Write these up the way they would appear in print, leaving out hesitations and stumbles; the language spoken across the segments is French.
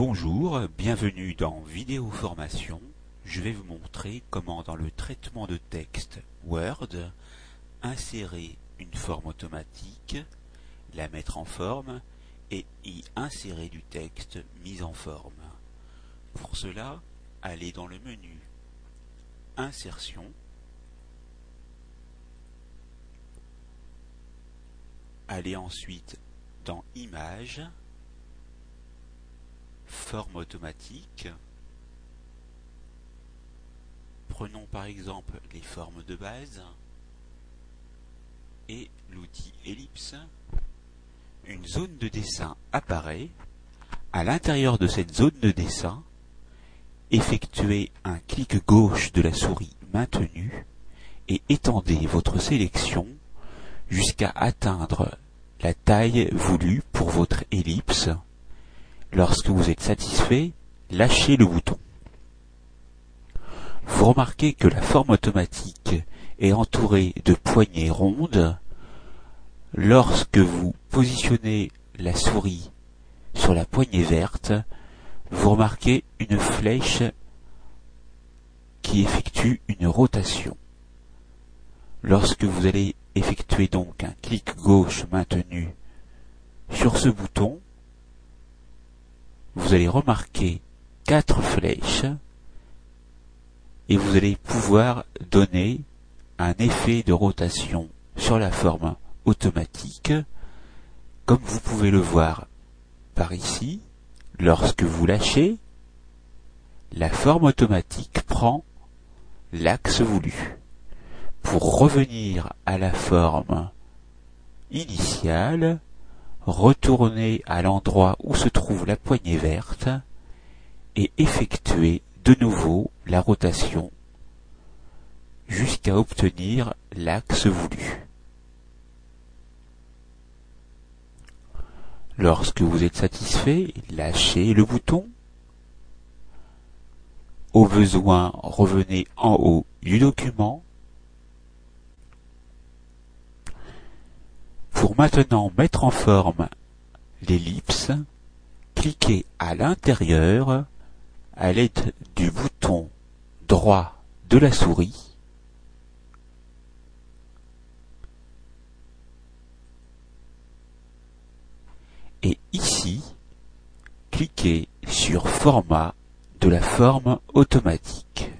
Bonjour, bienvenue dans Vidéo Formation. Je vais vous montrer comment dans le traitement de texte Word, insérer une forme automatique, la mettre en forme et y insérer du texte mis en forme. Pour cela, allez dans le menu Insertion, allez ensuite dans Images, Forme automatique. Prenons par exemple les formes de base et l'outil ellipse. Une zone de dessin apparaît. À l'intérieur de cette zone de dessin, effectuez un clic gauche de la souris maintenu et étendez votre sélection jusqu'à atteindre la taille voulue pour votre ellipse. Lorsque vous êtes satisfait, lâchez le bouton. Vous remarquez que la forme automatique est entourée de poignées rondes. Lorsque vous positionnez la souris sur la poignée verte, vous remarquez une flèche qui effectue une rotation. Lorsque vous allez effectuer donc un clic gauche maintenu sur ce bouton, vous allez remarquer 4 flèches et vous allez pouvoir donner un effet de rotation sur la forme automatique, comme vous pouvez le voir par ici. Lorsque vous lâchez, la forme automatique prend l'axe voulu. Pour revenir à la forme initiale, retournez à l'endroit où se trouve la poignée verte et effectuez de nouveau la rotation jusqu'à obtenir l'axe voulu. Lorsque vous êtes satisfait, lâchez le bouton. Au besoin, revenez en haut du document. Pour maintenant mettre en forme l'ellipse, cliquez à l'intérieur à l'aide du bouton droit de la souris. Et ici, cliquez sur Format de la forme automatique.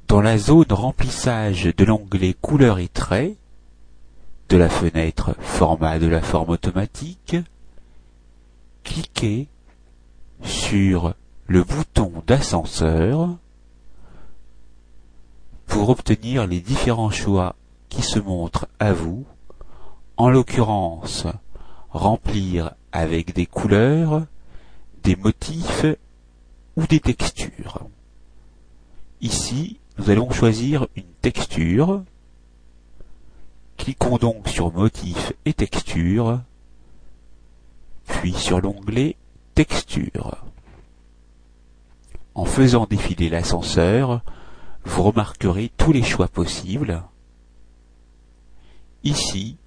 Dans la zone remplissage de l'onglet Couleurs et traits de la fenêtre Format de la forme automatique, cliquez sur le bouton d'ascenseur pour obtenir les différents choix qui se montrent à vous, en l'occurrence remplir avec des couleurs, des motifs ou des textures. Ici, nous allons choisir une texture. Cliquons donc sur Motifs et Textures, puis sur l'onglet Texture. En faisant défiler l'ascenseur, vous remarquerez tous les choix possibles. Ici,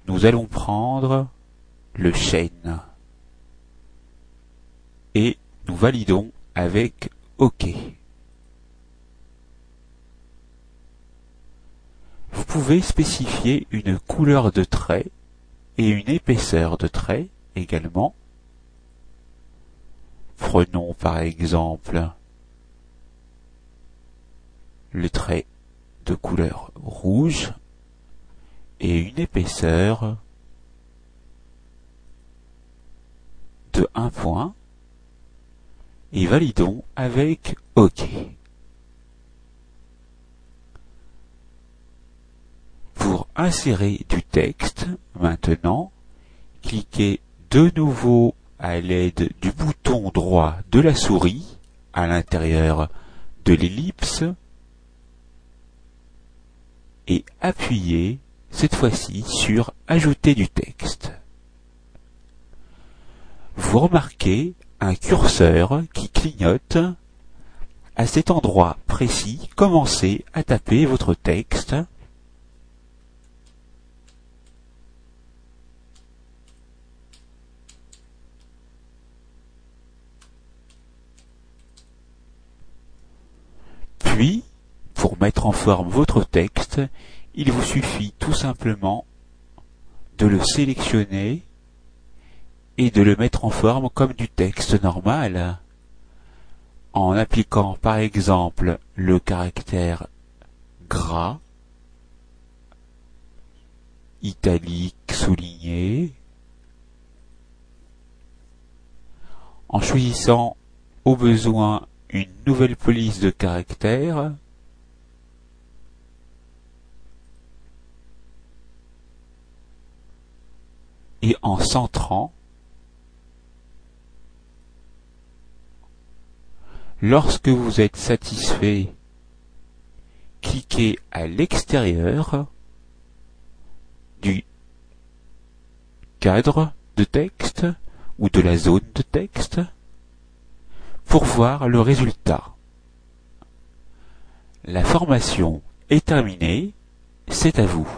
nous allons prendre le chêne et nous validons avec OK. Vous pouvez spécifier une couleur de trait et une épaisseur de trait également. Prenons par exemple le trait de couleur rouge et une épaisseur de 1 point et validons avec OK. Pour insérer du texte, maintenant, cliquez de nouveau à l'aide du bouton droit de la souris à l'intérieur de l'ellipse et appuyez cette fois-ci sur Ajouter du texte. Vous remarquez un curseur qui clignote. À cet endroit précis, commencez à taper votre texte. Puis, pour mettre en forme votre texte, il vous suffit tout simplement de le sélectionner et de le mettre en forme comme du texte normal, en appliquant par exemple le caractère gras, italique, souligné, en choisissant au besoin une nouvelle police de caractères, et en centrant. Lorsque vous êtes satisfait, cliquez à l'extérieur du cadre de texte ou de la zone de texte pour voir le résultat. La formation est terminée, c'est à vous.